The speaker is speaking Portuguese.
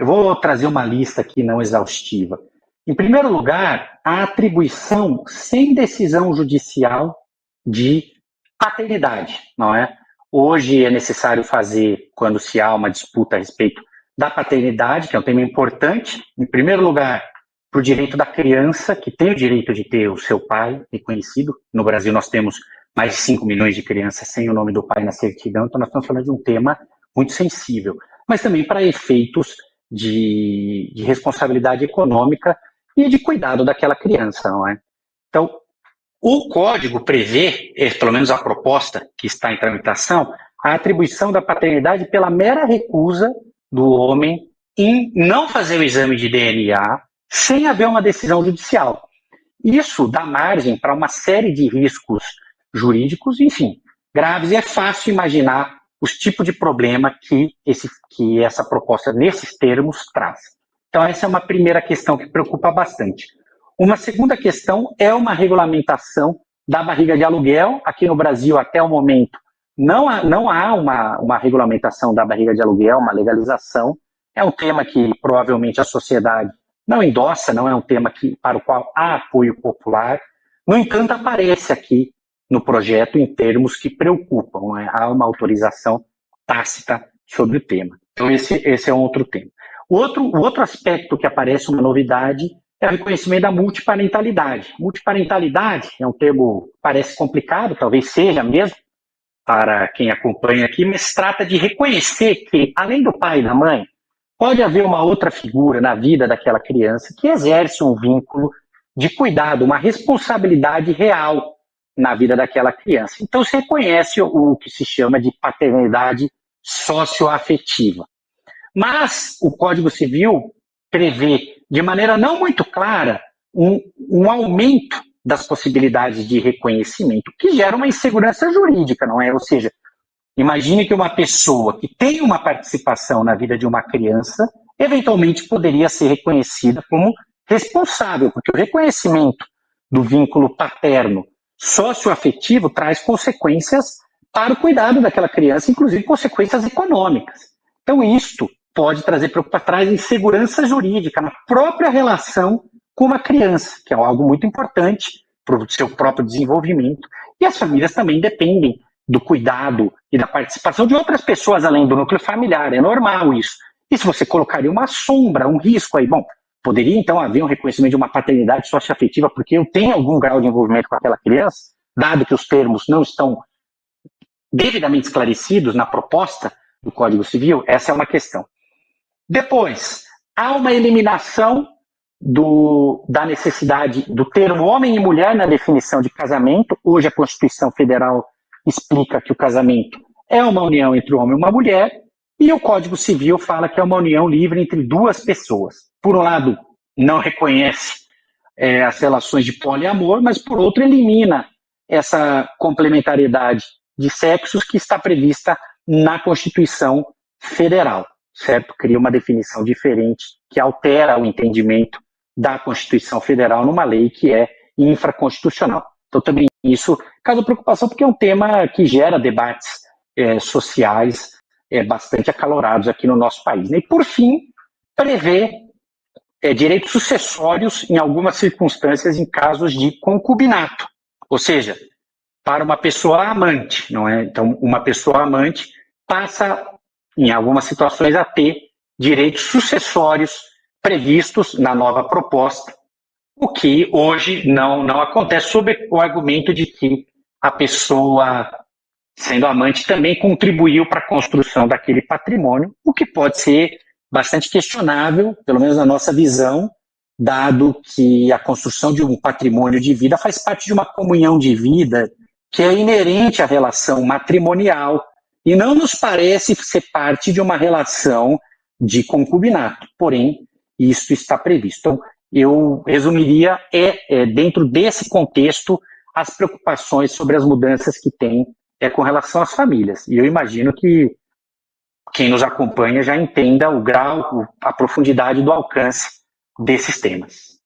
Eu vou trazer uma lista aqui não exaustiva. Em primeiro lugar, a atribuição sem decisão judicial de paternidade, não é? Hoje é necessário fazer, quando se há uma disputa a respeito da paternidade, que é um tema importante, em primeiro lugar, para o direito da criança, que tem o direito de ter o seu pai reconhecido. No Brasil nós temos mais de 5 milhões de crianças sem o nome do pai na certidão, então nós estamos falando de um tema muito sensível, mas também para efeitos de responsabilidade econômica e de cuidado daquela criança, não é? Então, o código prevê, pelo menos a proposta que está em tramitação, a atribuição da paternidade pela mera recusa do homem em não fazer o exame de DNA sem haver uma decisão judicial. Isso dá margem para uma série de riscos jurídicos, enfim, graves, e é fácil imaginar os tipos de problema que essa proposta, nesses termos, traz. Então, essa é uma primeira questão que preocupa bastante. Uma segunda questão é uma regulamentação da barriga de aluguel. Aqui no Brasil, até o momento, não há uma regulamentação da barriga de aluguel, uma legalização. É um tema que provavelmente a sociedade não endossa, não é um tema para o qual há apoio popular. No entanto, aparece aqui no projeto em termos que preocupam, né? Há uma autorização tácita sobre o tema. Então, esse é um outro tema. O outro aspecto que aparece, uma novidade, é o reconhecimento da multiparentalidade. Multiparentalidade é um termo que parece complicado, talvez seja mesmo, para quem acompanha aqui, mas trata de reconhecer que, além do pai e da mãe, pode haver uma outra figura na vida daquela criança que exerce um vínculo de cuidado, uma responsabilidade real na vida daquela criança. Então, se reconhece o que se chama de paternidade socioafetiva. Mas o Código Civil prevê, de maneira não muito clara, um aumento das possibilidades de reconhecimento, que gera uma insegurança jurídica, não é? Ou seja, imagine que uma pessoa que tem uma participação na vida de uma criança, eventualmente poderia ser reconhecida como responsável, porque o reconhecimento do vínculo paterno socioafetivo traz consequências para o cuidado daquela criança, inclusive consequências econômicas. Então, isto pode trazer preocupação, traz insegurança jurídica na própria relação com uma criança, que é algo muito importante para o seu próprio desenvolvimento. E as famílias também dependem do cuidado e da participação de outras pessoas além do núcleo familiar. É normal isso. E se você colocaria uma sombra, um risco aí, bom, poderia então haver um reconhecimento de uma paternidade socioafetiva porque eu tenho algum grau de envolvimento com aquela criança, dado que os termos não estão devidamente esclarecidos na proposta do Código Civil? Essa é uma questão. Depois, há uma eliminação da necessidade do termo homem e mulher na definição de casamento. Hoje a Constituição Federal explica que o casamento é uma união entre um homem e uma mulher, e o Código Civil fala que é uma união livre entre duas pessoas. Por um lado, não reconhece as relações de poliamor, mas por outro elimina essa complementariedade de sexos que está prevista na Constituição Federal, certo? Cria uma definição diferente que altera o entendimento da Constituição Federal numa lei que é infraconstitucional. Então também isso causa preocupação porque é um tema que gera debates sociais bastante acalorados aqui no nosso país. E por fim, prevê direitos sucessórios em algumas circunstâncias em casos de concubinato, ou seja, para uma pessoa amante, não é? Então, uma pessoa amante passa, em algumas situações, a ter direitos sucessórios previstos na nova proposta, o que hoje não acontece, sob o argumento de que a pessoa, sendo amante, também contribuiu para a construção daquele patrimônio, o que pode ser bastante questionável, pelo menos na nossa visão, dado que a construção de um patrimônio de vida faz parte de uma comunhão de vida que é inerente à relação matrimonial e não nos parece ser parte de uma relação de concubinato. Porém, isso está previsto. Então, eu resumiria, dentro desse contexto, as preocupações sobre as mudanças que tem com relação às famílias. E eu imagino que quem nos acompanha já entenda o grau, a profundidade do alcance desses temas.